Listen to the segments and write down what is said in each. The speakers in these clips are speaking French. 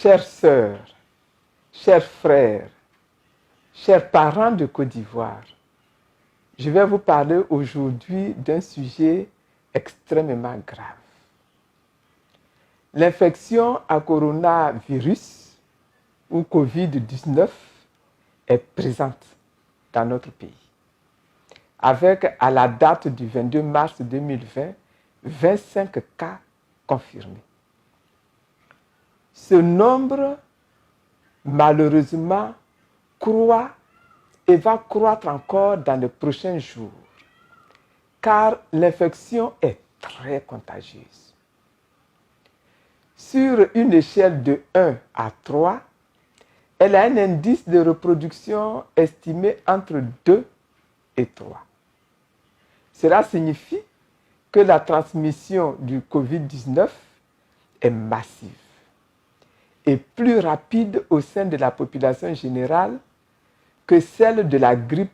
Chères sœurs, chers frères, chers parents de Côte d'Ivoire, je vais vous parler aujourd'hui d'un sujet extrêmement grave. L'infection à coronavirus ou Covid-19 est présente dans notre pays, avec à la date du 22 mars 2020, 25 cas confirmés. Ce nombre, malheureusement, croît et va croître encore dans les prochains jours, car l'infection est très contagieuse. Sur une échelle de 1 à 3, elle a un indice de reproduction estimé entre 2 et 3. Cela signifie que la transmission du Covid-19 est massive et plus rapide au sein de la population générale que celle de la grippe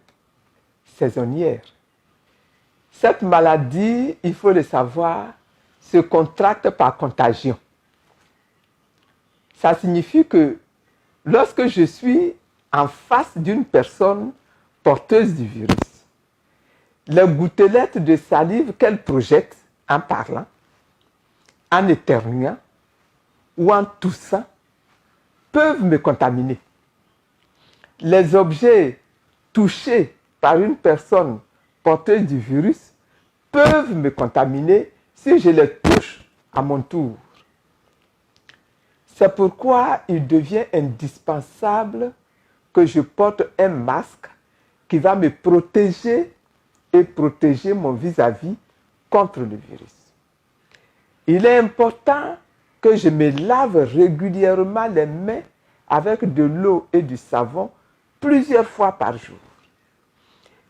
saisonnière. Cette maladie, il faut le savoir, se contracte par contagion. Ça signifie que lorsque je suis en face d'une personne porteuse du virus, les gouttelettes de salive qu'elle projette en parlant, en éternuant ou en toussant peuvent me contaminer. Les objets touchés par une personne porteuse du virus peuvent me contaminer si je les touche à mon tour. C'est pourquoi il devient indispensable que je porte un masque qui va me protéger et protéger mon vis-à-vis contre le virus. Il est important que je me lave régulièrement les mains avec de l'eau et du savon plusieurs fois par jour.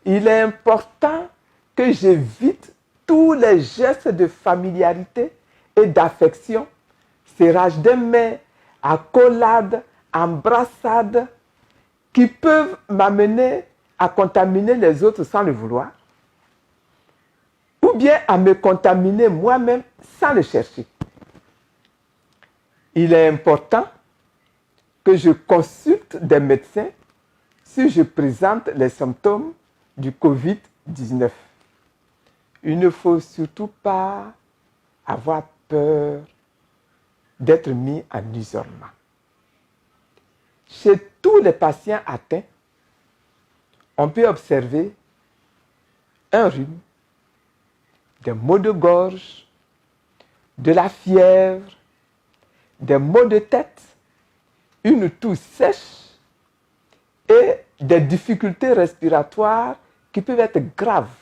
Il est important que j'évite tous les gestes de familiarité et d'affection, serrage de mains, accolades, embrassades, qui peuvent m'amener à contaminer les autres sans le vouloir, ou bien à me contaminer moi-même sans le chercher. Il est important que je consulte des médecins si je présente les symptômes du Covid-19. Il ne faut surtout pas avoir peur d'être mis en isolement. Chez tous les patients atteints, on peut observer un rhume, des maux de gorge, de la fièvre, des maux de tête, une toux sèche et des difficultés respiratoires qui peuvent être graves,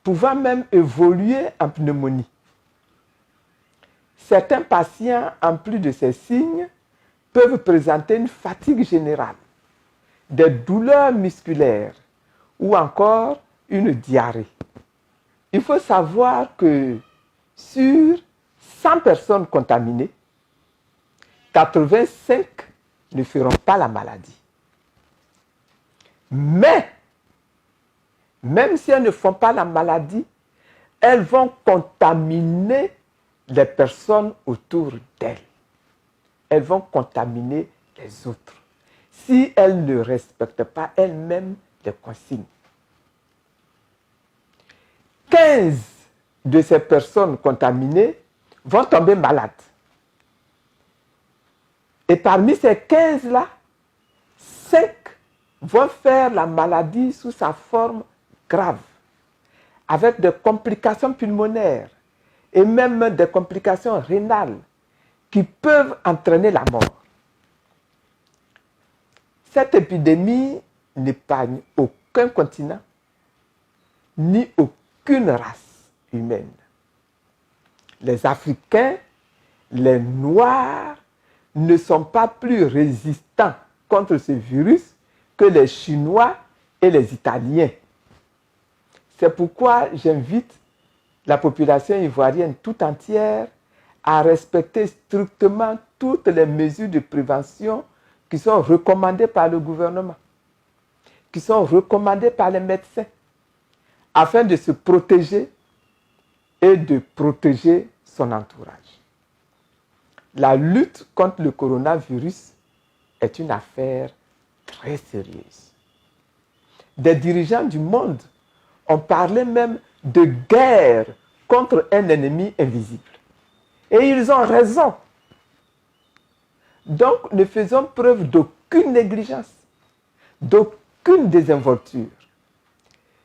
pouvant même évoluer en pneumonie. Certains patients, en plus de ces signes, peuvent présenter une fatigue générale, des douleurs musculaires ou encore une diarrhée. Il faut savoir que sur 100 personnes contaminées, 85 ne feront pas la maladie. Mais, même si elles ne font pas la maladie, elles vont contaminer les personnes autour d'elles. Elles vont contaminer les autres si elles ne respectent pas elles-mêmes les consignes. 15 de ces personnes contaminées vont tomber malades. Et parmi ces 15-là, 5 vont faire la maladie sous sa forme grave, avec des complications pulmonaires et même des complications rénales qui peuvent entraîner la mort. Cette épidémie n'épargne aucun continent, ni aucune race humaine. Les Africains, les Noirs, ne sont pas plus résistants contre ce virus que les Chinois et les Italiens. C'est pourquoi j'invite la population ivoirienne tout entière à respecter strictement toutes les mesures de prévention qui sont recommandées par le gouvernement, qui sont recommandées par les médecins, afin de se protéger et de protéger son entourage. la lutte contre le coronavirus est une affaire très sérieuse. Des dirigeants du monde ont parlé même de guerre contre un ennemi invisible. Et ils ont raison. Donc, ne faisons preuve d'aucune négligence, d'aucune désinvolture.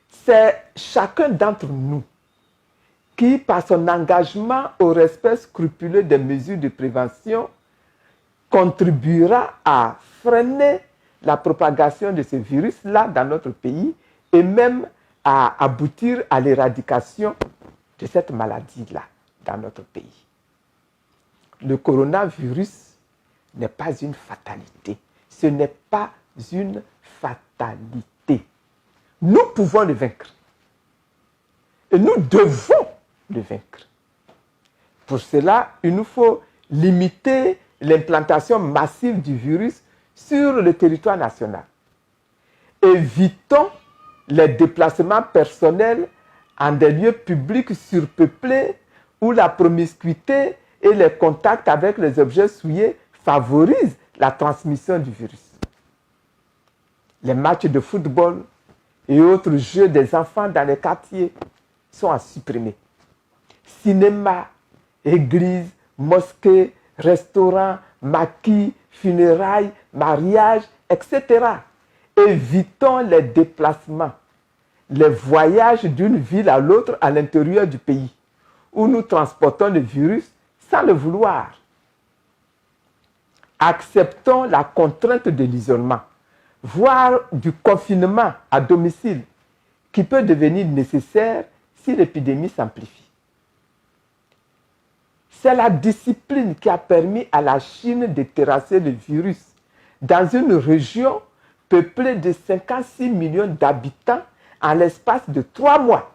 C'est chacun d'entre nous qui, par son engagement au respect scrupuleux des mesures de prévention, contribuera à freiner la propagation de ce virus-là dans notre pays et même à aboutir à l'éradication de cette maladie-là dans notre pays. Le coronavirus n'est pas une fatalité. Ce n'est pas une fatalité. Nous pouvons le vaincre. Et nous devons le vaincre. Pour cela, il nous faut limiter l'implantation massive du virus sur le territoire national. Évitons les déplacements personnels en des lieux publics surpeuplés où la promiscuité et les contacts avec les objets souillés favorisent la transmission du virus. Les matchs de football et autres jeux des enfants dans les quartiers sont à supprimer. Cinéma, églises, mosquées, restaurants, maquis, funérailles, mariages, etc. Évitons les déplacements, les voyages d'une ville à l'autre à l'intérieur du pays, où nous transportons le virus sans le vouloir. Acceptons la contrainte de l'isolement, voire du confinement à domicile, qui peut devenir nécessaire si l'épidémie s'amplifie. C'est la discipline qui a permis à la Chine de terrasser le virus dans une région peuplée de 56 millions d'habitants en l'espace de 3 mois.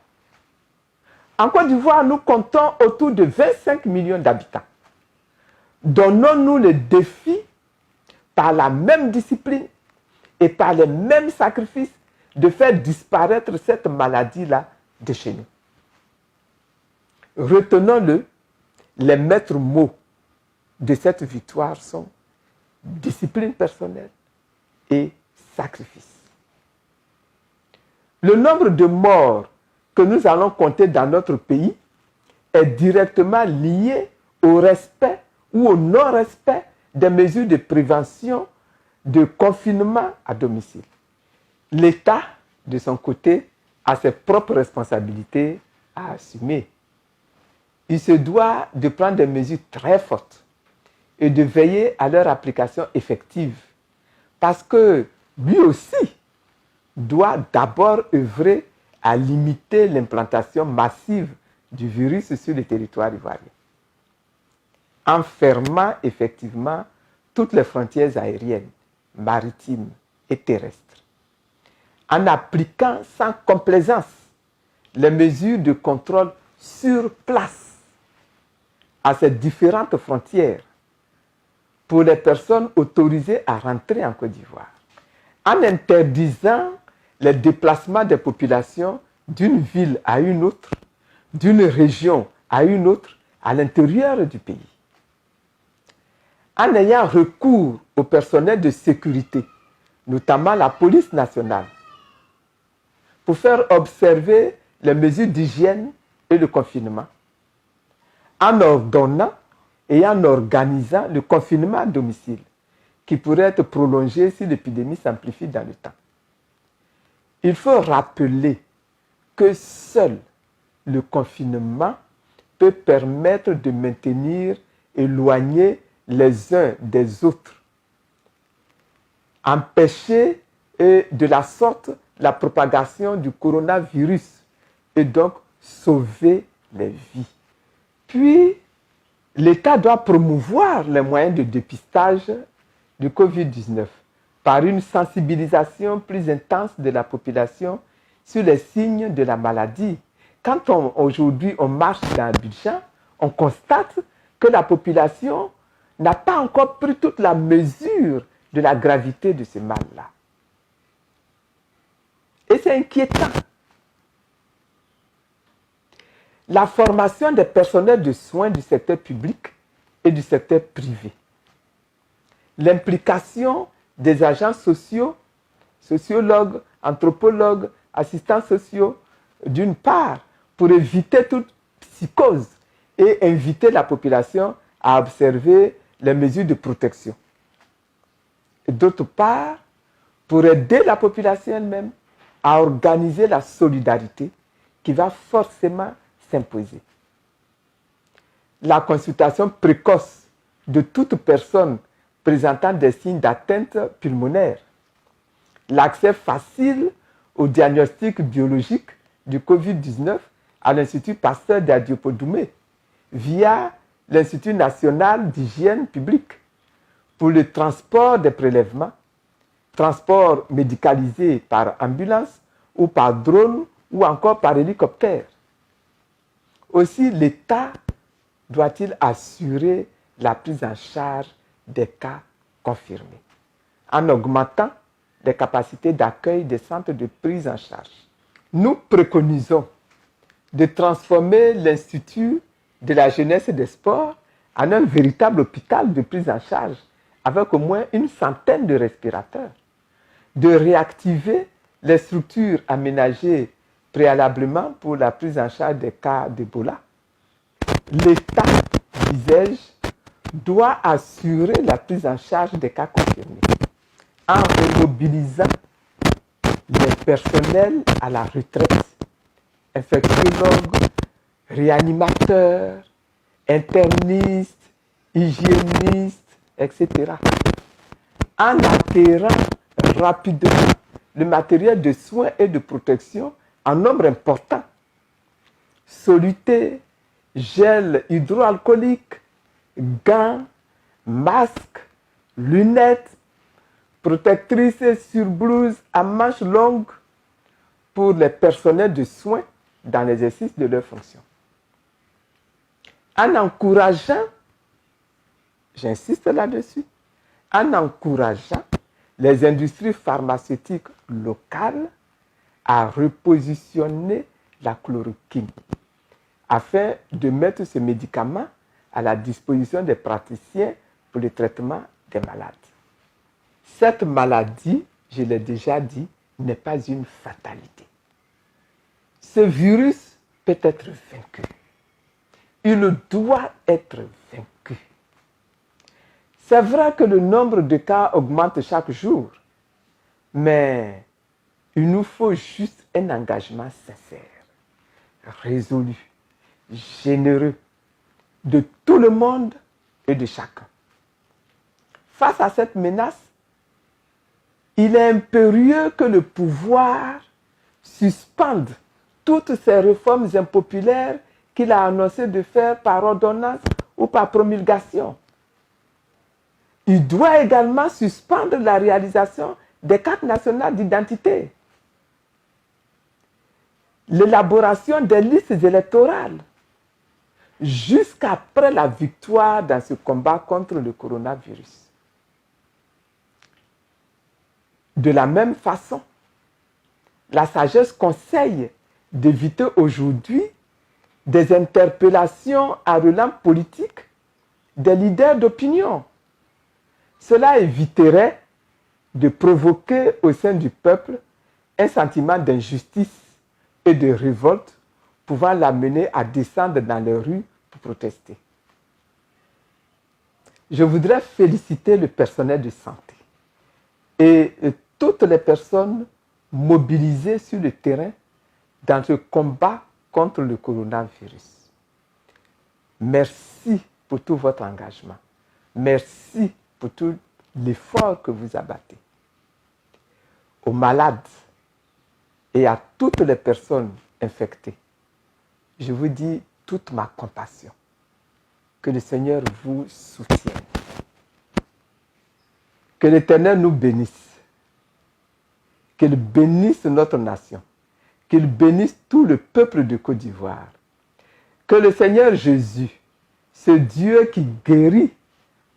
En Côte d'Ivoire, nous comptons autour de 25 millions d'habitants. Donnons-nous le défi par la même discipline et par les mêmes sacrifices de faire disparaître cette maladie-là de chez nous. Retenons-le, les maîtres mots de cette victoire sont discipline personnelle et sacrifice. Le nombre de morts que nous allons compter dans notre pays est directement lié au respect ou au non-respect des mesures de prévention de confinement à domicile. L'État, de son côté, a ses propres responsabilités à assumer. Il se doit de prendre des mesures très fortes et de veiller à leur application effective, parce que lui aussi doit d'abord œuvrer à limiter l'implantation massive du virus sur le territoire ivoirien, en fermant effectivement toutes les frontières aériennes, maritimes et terrestres, en appliquant sans complaisance les mesures de contrôle sur place à ces différentes frontières pour les personnes autorisées à rentrer en Côte d'Ivoire, en interdisant les déplacements des populations d'une ville à une autre, d'une région à une autre, à l'intérieur du pays, en ayant recours au personnel de sécurité, notamment la police nationale, pour faire observer les mesures d'hygiène et le confinement, en ordonnant et en organisant le confinement à domicile, qui pourrait être prolongé si l'épidémie s'amplifie dans le temps. Il faut rappeler que seul le confinement peut permettre de maintenir éloignés les uns des autres, empêcher de la sorte la propagation du coronavirus et donc sauver les vies. Puis, l'État doit promouvoir les moyens de dépistage du Covid-19 par une sensibilisation plus intense de la population sur les signes de la maladie. Quand aujourd'hui on marche dans Abidjan, on constate que la population n'a pas encore pris toute la mesure de la gravité de ce mal-là. Et c'est inquiétant. La formation des personnels de soins du secteur public et du secteur privé. L'implication des agents sociaux, sociologues, anthropologues, assistants sociaux, d'une part, pour éviter toute psychose et inviter la population à observer les mesures de protection. Et d'autre part, pour aider la population elle-même à organiser la solidarité qui va forcément s'imposer. La consultation précoce de toute personne présentant des signes d'atteinte pulmonaire, l'accès facile au diagnostic biologique du Covid-19 à l'Institut Pasteur d'Adiopodoume via l'Institut national d'hygiène publique pour le transport des prélèvements, transport médicalisé par ambulance ou par drone ou encore par hélicoptère. Aussi, l'État doit-il assurer la prise en charge des cas confirmés en augmentant les capacités d'accueil des centres de prise en charge. Nous préconisons de transformer l'Institut de la jeunesse et des sports en un véritable hôpital de prise en charge avec au moins une centaine de respirateurs, de réactiver les structures aménagées préalablement pour la prise en charge des cas d'Ebola. L'État, disais-je, doit assurer la prise en charge des cas confirmés en remobilisant les personnels à la retraite, infectiologues, réanimateurs, internistes, hygiénistes, etc. En acquérant rapidement le matériel de soins et de protection en nombre important. Soluté, gel hydroalcoolique, gants, masques, lunettes, protectrices sur blouse à manches longues pour les personnels de soins dans l'exercice de leurs fonctions. En encourageant, j'insiste là-dessus, en encourageant les industries pharmaceutiques locales à repositionner la chloroquine afin de mettre ce médicament à la disposition des praticiens pour le traitement des malades. Cette maladie, je l'ai déjà dit, n'est pas une fatalité. Ce virus peut être vaincu. Il doit être vaincu. C'est vrai que le nombre de cas augmente chaque jour, mais il nous faut juste un engagement sincère, résolu, généreux, de tout le monde et de chacun. Face à cette menace, il est impérieux que le pouvoir suspende toutes ces réformes impopulaires qu'il a annoncé de faire par ordonnance ou par promulgation. Il doit également suspendre la réalisation des cartes nationales d'identité, l'élaboration des listes électorales, jusqu'après la victoire dans ce combat contre le coronavirus. De la même façon, la sagesse conseille d'éviter aujourd'hui des interpellations à relents politique des leaders d'opinion. Cela éviterait de provoquer au sein du peuple un sentiment d'injustice et de révolte pouvant l'amener à descendre dans les rues pour protester. Je voudrais féliciter le personnel de santé et toutes les personnes mobilisées sur le terrain dans ce combat contre le coronavirus. Merci pour tout votre engagement. Merci pour tout l'effort que vous abattez. Aux malades et à toutes les personnes infectées, je vous dis toute ma compassion. Que le Seigneur vous soutienne. Que l'Éternel nous bénisse. Qu'il bénisse notre nation. Qu'il bénisse tout le peuple de Côte d'Ivoire. Que le Seigneur Jésus, ce Dieu qui guérit,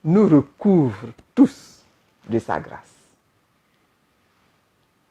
nous recouvre tous de sa grâce.